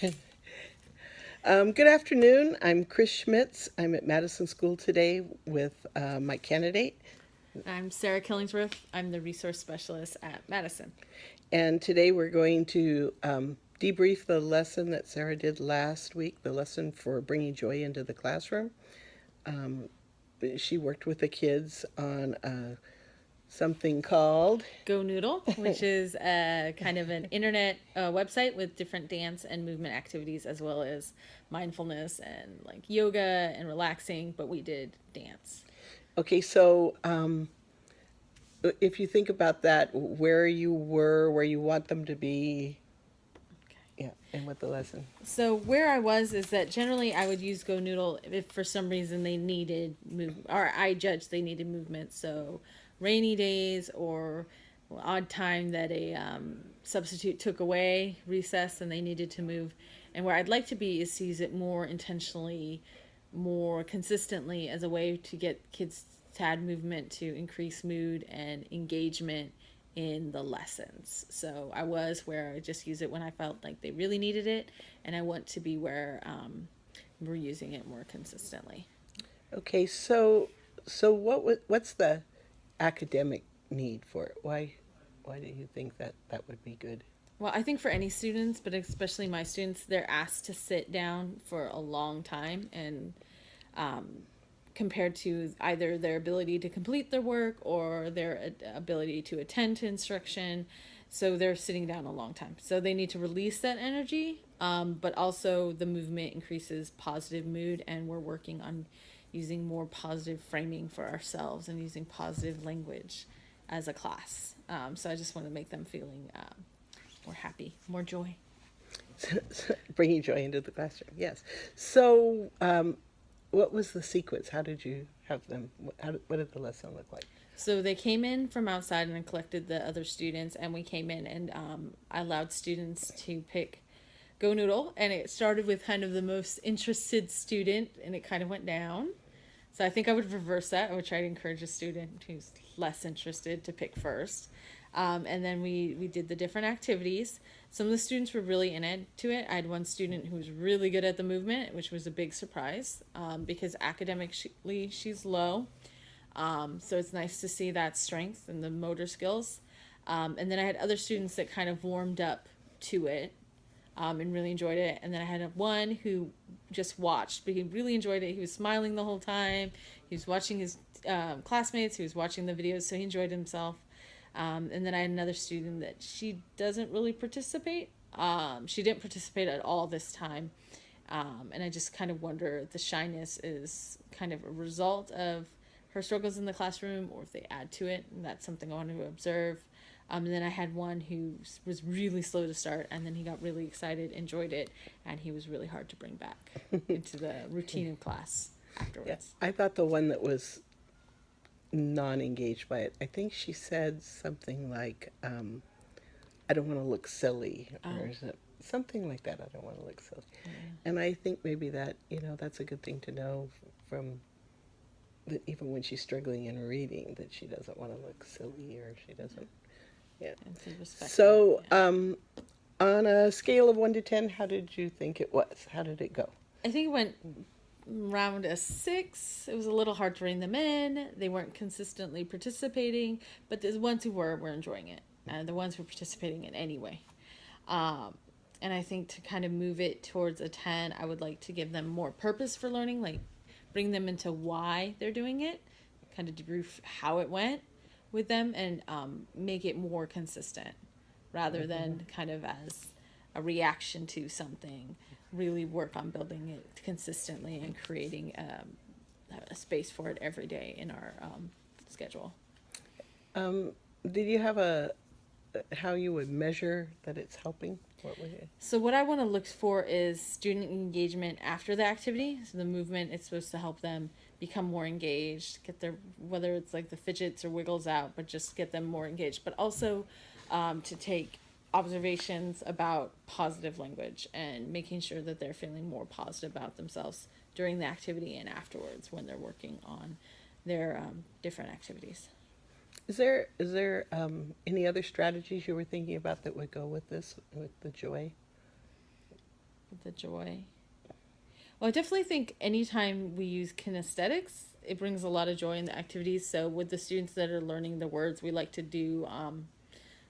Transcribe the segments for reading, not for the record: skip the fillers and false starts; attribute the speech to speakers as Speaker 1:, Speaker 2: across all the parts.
Speaker 1: Good afternoon. I'm Chris Schmitz. I'm at Madison School today with my candidate.
Speaker 2: I'm Sarah Killingsworth. I'm the resource specialist at Madison.
Speaker 1: And today we're going to debrief the lesson that Sarah did last week, the lesson for bringing joy into the classroom. Um, she worked with the kids on something called
Speaker 2: Go Noodle, which is a kind of an internet website with different dance and movement activities, as well as mindfulness and like yoga and relaxing. But we did dance.
Speaker 1: Okay, so if you think about that, where you were, where you want them to be,
Speaker 2: Okay.
Speaker 1: yeah, and with the lesson.
Speaker 2: So where I was is that generally I would use Go Noodle if for some reason they needed move, or I judged they needed movement. So rainy days or odd time that a substitute took away recess and they needed to move. And where I'd like to be is to use it more intentionally, more consistently as a way to get kids to add movement to increase mood and engagement in the lessons. So I was where I just use it when I felt like they really needed it, and I want to be where we're using it more consistently.
Speaker 1: Okay, so what's the academic need for it? Why do you think that that would be good?
Speaker 2: Well, I think for any students, but especially my students, they're asked to sit down for a long time, and um, compared to either their ability to complete their work or their ability to attend to instruction. So they're sitting down a long time. So they need to release that energy, but also the movement increases positive mood, and we're working on using more positive framing for ourselves and using positive language as a class. So I just want to make them feeling more happy, more joy.
Speaker 1: Bringing joy into the classroom, yes. So, what was the sequence? How did you have them? What did the lesson look like?
Speaker 2: So they came in from outside and collected the other students, and we came in and I allowed students to pick Go Noodle, and it started with kind of the most interested student, and it kind of went down. So I think I would reverse that. I would try to encourage a student who's less interested to pick first. And then we did the different activities. Some of the students were really into it. I had one student who was really good at the movement, which was a big surprise because academically she's low. So it's nice to see that strength and the motor skills. And then I had other students that kind of warmed up to it and really enjoyed it. And then I had one who just watched, but he really enjoyed it. He was smiling the whole time. He was watching his classmates. He was watching the videos, so he enjoyed himself. And then I had another student that she doesn't really participate. She didn't participate at all this time. And I just kind of wonder if the shyness is kind of a result of her struggles in the classroom or if they add to it. And that's something I want to observe. And then I had one who was really slow to start, and then he got really excited, enjoyed it, and he was really hard to bring back into the routine of class
Speaker 1: Yes,
Speaker 2: afterwards.
Speaker 1: I thought the one that was non-engaged by it. I think she said something like, "I don't want to look silly," or
Speaker 2: Oh,
Speaker 1: something like that. I don't want to look silly,
Speaker 2: yeah.
Speaker 1: and I think maybe that that's a good thing to know from that even when she's struggling in reading, that she doesn't want to look silly or she doesn't. Yeah.
Speaker 2: And to respect that,
Speaker 1: So,
Speaker 2: yeah.
Speaker 1: on a scale of 1 to 10, how did you think it was? How did it go?
Speaker 2: I think it went around a 6. It was a little hard to rein them in. They weren't consistently participating, but the ones who were enjoying it, and the ones who were participating in anyway. Um, and I think to kind of move it towards a 10, I would like to give them more purpose for learning, like bring them into why they're doing it, kind of debrief how it went with them, and make it more consistent rather
Speaker 1: Mm-hmm.
Speaker 2: than kind of as a reaction to something. Really work on building it consistently and creating a space for it every day in our schedule.
Speaker 1: Um, did you have a how you would measure that it's helping? What would you?
Speaker 2: So what I want to look for is student engagement after the activity. So the movement, it's supposed to help them become more engaged, get their, whether it's like the fidgets or wiggles out, but just get them more engaged. But also to take observations about positive language and making sure that they're feeling more positive about themselves during the activity and afterwards when they're working on their different activities.
Speaker 1: Is there any other strategies you were thinking about that would go with this with the joy?
Speaker 2: the joy. Well, I definitely think anytime we use kinesthetics, it brings a lot of joy in the activities. So with the students that are learning the words, we like to do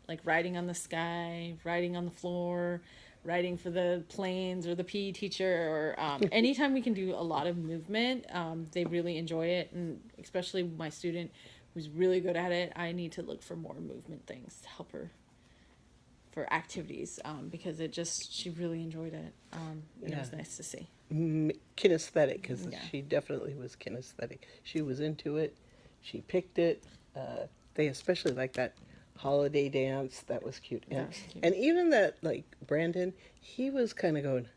Speaker 2: like writing on the sky, writing on the floor, writing for the planes or the PE teacher, or anytime we can do a lot of movement, they really enjoy it. And especially my student who's really good at it, I need to look for more movement things to help her for activities, because she really enjoyed it. It was nice to see.
Speaker 1: Kinesthetic, because
Speaker 2: Yeah.
Speaker 1: she definitely was kinesthetic. She was into it. She picked it. They especially like that holiday dance. That was cute.
Speaker 2: That was cute.
Speaker 1: And even that, like, Brandon, he was kind of going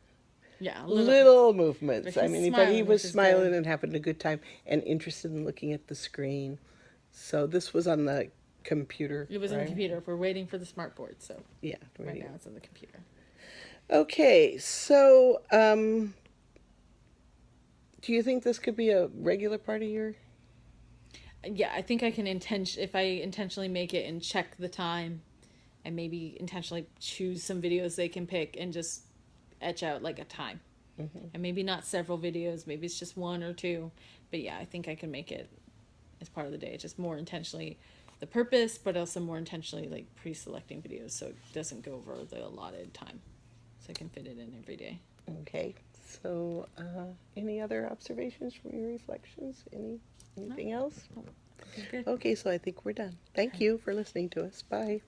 Speaker 2: Yeah,
Speaker 1: little movements.
Speaker 2: But
Speaker 1: I
Speaker 2: he's
Speaker 1: mean, but he
Speaker 2: smiling,
Speaker 1: was
Speaker 2: which is
Speaker 1: smiling
Speaker 2: good.
Speaker 1: and having a good time and interested in looking at the screen. So this was on the computer.
Speaker 2: It was on the
Speaker 1: right?
Speaker 2: computer. We're waiting for the smart board, so
Speaker 1: Yeah.
Speaker 2: right now it's on the computer.
Speaker 1: Okay, so do you think this could be a regular part of your?
Speaker 2: Yeah, I think I can if I intentionally make it and check the time, and maybe intentionally choose some videos they can pick and just etch out like a time, and maybe not several videos. Maybe it's just one or two, but yeah, I think I can make it as part of the day, just more intentionally the purpose, but also more intentionally like pre-selecting videos so it doesn't go over the allotted time, so I can fit it in every day.
Speaker 1: Okay, so any other observations from your reflections? Anything else?
Speaker 2: Okay, good.
Speaker 1: Okay, so I think we're done. Thank you for listening to us. Bye.